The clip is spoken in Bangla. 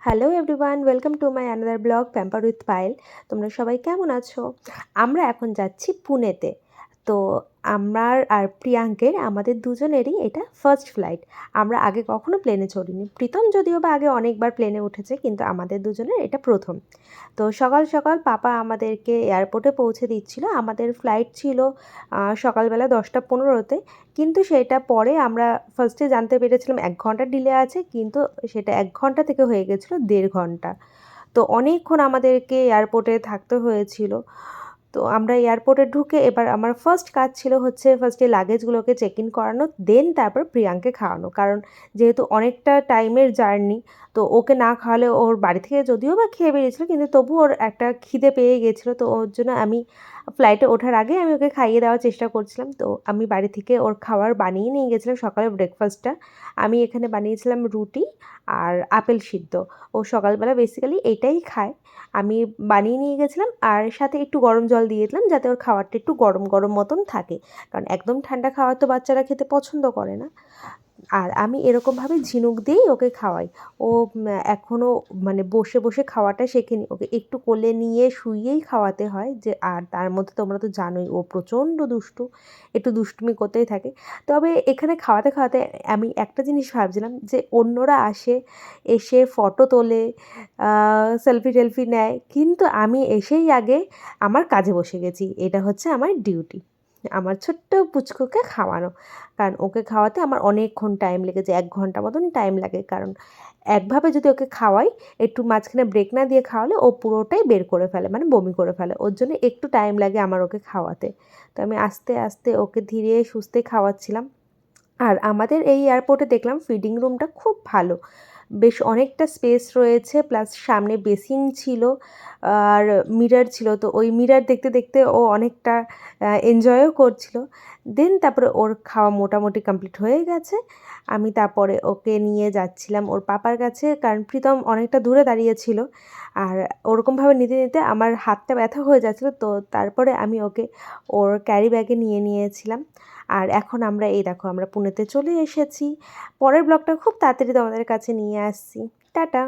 Hello everyone, welcome to my another blog pamper with Payel. তোমরা সবাই কেমন আছো? আমরা এখন যাচ্ছি পুনেতে। তো আমার আর প্রিয়াঙ্কের আমাদের দুজনেরই এটা ফার্স্ট ফ্লাইট। আমরা আগে কখনো প্লেনে চড়িনি। প্রীতম যদিও বা আগে অনেকবার প্লেনে উঠেছে, কিন্তু আমাদের দুজনের এটা প্রথম। তো সকাল সকাল পাপা আমাদেরকে এয়ারপোর্টে পৌঁছে দিচ্ছিল। আমাদের ফ্লাইট ছিল সকালবেলা 10:15-তে, কিন্তু সেটা পরে আমরা ফার্স্টে জানতে পেরেছিলাম 1 ঘন্টা ডিলে আছে, কিন্তু সেটা 1 ঘন্টা থেকে হয়ে গেছিলো 1.5 ঘন্টা। তো অনেকক্ষণ আমাদেরকে এয়ারপোর্টে থাকতে হয়েছিল। তো আমরা এয়ারপোর্টে ঢুকে এবার আমার ফার্স্ট কাজ ছিল হচ্ছে ফার্স্টে লাগেজগুলোকে চেক ইন করানো, দেন তারপর প্রিয়াঙ্কে খাওয়ানো। কারণ যেহেতু অনেকটা টাইমের জার্নি, তো ওকে না খাওয়ালে ওর বাড়ি থেকে যদিও বা খেয়ে বেরিয়েছিল, কিন্তু তবু ওর একটা খিদে পেয়ে গেছিলো। তো ওর জন্য আমি ফ্লাইটে ওঠার আগে আমি ওকে খাইয়ে দেওয়ার চেষ্টা করছিলাম। তো আমি বাড়ি থেকে ওর খাবার বানিয়ে নিয়ে গেছিলাম সকালের ব্রেকফাস্টটা। আমি এখানে বানিয়েছিলাম রুটি আর আপেল সিদ্ধ। ও সকালবেলা বেসিক্যালি এইটাই খায়। আমি বানিয়ে নিয়ে গেছিলাম আর সাথে একটু গরম জল দিয়ে দিলাম, যাতে ওর খাবারটা একটু গরম গরম মতন থাকে। কারণ একদম ঠান্ডা খাবার তো বাচ্চারা খেতে পছন্দ করে না। আর আমি এরকমভাবে ঝিনুক দিয়েই ওকে খাওয়াই। ও এখনও মানে বসে বসে খাওয়াটা শেখেনি। ওকে একটু কোলে নিয়ে শুইয়েই খাওয়াতে হয়। যে আর তার মধ্যে তোমরা তো জানোই ও প্রচণ্ড দুষ্টু, একটু দুষ্টুমি করতেই থাকে। তবে এখানে খাওয়াতে খাওয়াতে আমি একটা জিনিস ভাবছিলাম যে অন্যরা আসে, এসে ফটো তোলে, সেলফি টেলফি নেয়, কিন্তু আমি এসেই আগে আমার কাজে বসে গেছি। এটা হচ্ছে আমার ডিউটি, আমার ছোট্ট পুচকুকে খাওয়ানো। কারণ ওকে খাওয়াতে আমার অনেকক্ষণ টাইম লেগেছে, 1 ঘন্টা মতন টাইম লাগে। কারণ একভাবে যদি ওকে খাওয়াই, একটু মাঝখানে ব্রেক না দিয়ে খাওয়ালে ও পুরোটাই বের করে ফেলে, মানে বমি করে ফেলে। ওর জন্য একটু টাইম লাগে আমার ওকে খাওয়াতে। তো আমি আস্তে আস্তে ওকে ধীরে সুস্থে খাওয়াচ্ছিলাম। আর আমাদের এই এয়ারপোর্টে দেখলাম ফিডিং রুমটা খুব ভালো, বেশ অনেকটা স্পেস রয়েছে, প্লাস সামনে বেসিন ছিল আর মিরর ছিল। তো ওই মিরর দেখতে দেখতে ও অনেকটা এনজয়ও করছিল। দেন তারপরে ওর খাওয়া মোটামুটি কমপ্লিট হয়ে গেছে। আমি তারপরে ওকে নিয়ে যাচ্ছিলাম ওর পাপার কাছে, কারণ প্রীতম অনেকটা দূরে দাঁড়িয়েছিল। আর ওরকমভাবে নিতে নিতে আমার হাতটা ব্যথা হয়ে যাচ্ছিলো। তো তারপরে আমি ওকে ওর ক্যারি ব্যাগে নিয়ে নিয়েছিলাম। আর এখন আমরা এই দেখো আমরা পুনেতে চলে এসেছি। পরের ব্লগটা খুব তাড়াতাড়ি তোমাদের কাছে নিয়ে আসছি। টাটা।